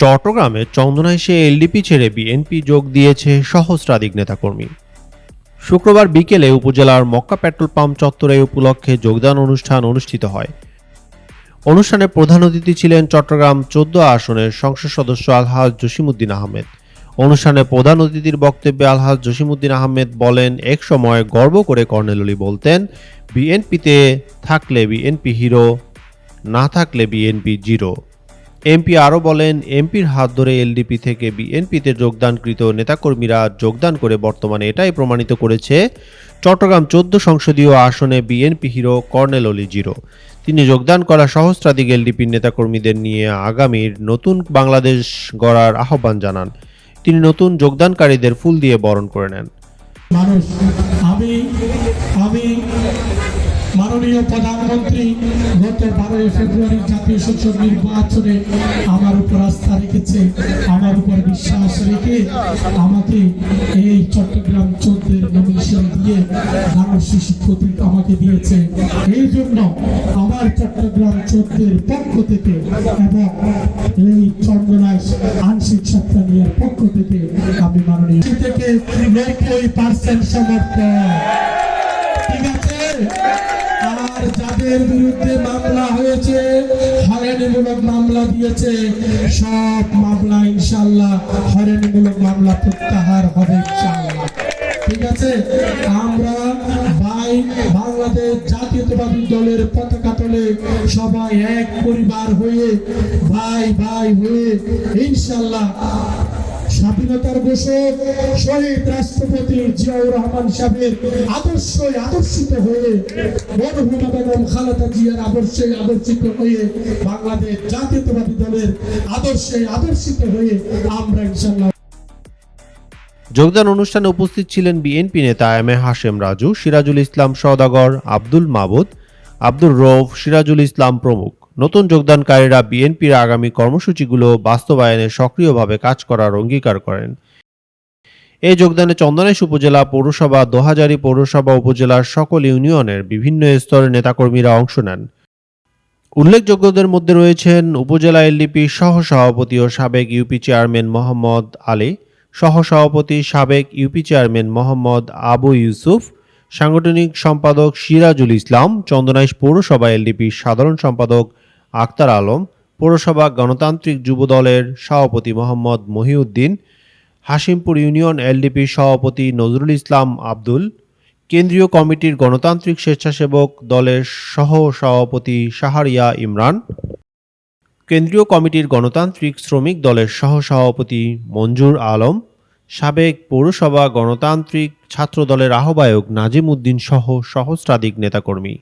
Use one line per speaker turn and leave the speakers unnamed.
চট্টগ্রামে চন্দনাইশে এলডিপি ছেড়ে বিএনপি যোগ দিয়েছে সহস্রাধিক নেতাকর্মী। শুক্রবার বিকেলে উপজেলার মক্কা পেট্রোল পাম্প চত্বরে এই উপলক্ষে যোগদান অনুষ্ঠান অনুষ্ঠিত হয়। অনুষ্ঠানে প্রধান অতিথি ছিলেন চট্টগ্রাম ১৪ আসনের সংসদ সদস্য আলহাজ জসিমউদ্দিন আহমেদ। অনুষ্ঠানে প্রধান অতিথির বক্তব্যে আলহাজ জসিমউদ্দিন আহমেদ বলেন, এক সময় গর্ব করে কর্নেল অলি বলতেন, বিএনপিতে থাকলে বিএনপি হিরো, না থাকলে বিএনপি জিরো। এমপি আরও বলেন, এমপির হাত ধরে এলডিপি থেকে বিএনপিতে যোগদানকৃত নেতাকর্মীরা যোগদান করে বর্তমানে এটাই প্রমাণিত করেছে, চট্টগ্রাম ১৪ সংসদীয় আসনে বিএনপি হিরো, কর্নেল অলি জিরো। তিনি যোগদান করা সহস্রাধিক এলডিপির নেতাকর্মীদের নিয়ে আগামীর নতুন বাংলাদেশ গড়ার আহ্বান জানান। তিনি নতুন যোগদানকারীদের ফুল দিয়ে বরণ করে নেন।
মাননীয় প্রধানমন্ত্রী গত 12 ফেব্রুয়ারি জাতীয় সংসদ নির্বাচনে আমার উপর আস্থা রেখেছে, আমার উপর বিশ্বাস রেখে আমাকে এই চট্টগ্রাম 14 নমিনেশন দিয়ে ধানের শিশু প্রতীক আমাকে দিয়েছে। এই জন্য আমার চট্টগ্রাম 14 পক্ষ থেকে এবং এই চন্দনাইশ আংশিক সত্তানিয়ার পক্ষ থেকে আমি মাননীয় থেকে 90% সমর্থন। ঠিক আছে। আর যাদের বিরুদ্ধে মামলা হয়েছে, হয়রানিমূলক মামলা দিয়েছে, সব মামলা ইনশাআল্লাহ হয়রানিমূলক মামলা প্রত্যাহার হবে ইনশাআল্লাহ। ঠিক আছে। আমরা বাংলাদেশ জাতীয়তাবাদী দলের পতাকা তলে সবাই এক পরিবার হয়ে ভাই হয়ে ইনশাআল্লাহ স্বাধীনতার ঘোষক শহীদ রাষ্ট্রপতি জিয়াউর রহমান সাহেবের আদর্শিত হয়ে, মরহুমা বেগম খালেদা জিয়ার আদর্শিত হয়ে, বাংলাদেশ জাতীয়তাবাদী দলের আদর্শিত হয়ে আমরা ইনশাআল্লাহ।
যোগদান অনুষ্ঠানে উপস্থিত ছিলেন বিএনপি নেতা এম এ হাশেম রাজু, সিরাজুল ইসলাম সওদাগর, আব্দুল মাবুদ, আব্দুর রৌফ, সিরাজুল ইসলাম প্রমুখ। নতুন যোগদানকারীরা বিএনপির আগামী কর্মসূচিগুলো বাস্তবায়নে সক্রিয়ভাবে কাজ করার অঙ্গীকার করেন। এই যোগদানে চন্দনাইশ উপজেলা পৌরসভা, দোহাজারী পৌরসভা উপজেলার সকল ইউনিয়নের বিভিন্ন স্তরের নেতাকর্মীরা অংশ নেন। উল্লেখযোগ্যদের মধ্যে রয়েছেন উপজেলা এলডিপি সহসভাপতি ও সাবেক ইউপি চেয়ারম্যান মোহাম্মদ আলী, সহসভাপতি সাবেক ইউপি চেয়ারম্যান মোহাম্মদ আবু ইউসুফ, সাংগঠনিক সম্পাদক সিরাজুল ইসলাম, চন্দনাইশ পৌরসভা এলডিপির সাধারণ সম্পাদক আক্তার আলম, পৌরসভা গণতান্ত্রিক যুব দলের সভাপতি মোহাম্মদ মহিউদ্দিন, হাশিমপুর ইউনিয়ন এলডিপির সভাপতি নজরুল ইসলাম আব্দুল, কেন্দ্রীয় কমিটির গণতান্ত্রিক স্বেচ্ছাসেবক দলের সহ সভাপতি শাহরিয়া ইমরান, কেন্দ্রীয় কমিটির গণতান্ত্রিক শ্রমিক দলের সহ সভাপতি মঞ্জুর আলম, সাবেক পৌরসভা গণতান্ত্রিক ছাত্র দলের আহ্বায়ক নাজিম উদ্দিন সহ সহস্রাধিক নেতাকর্মী।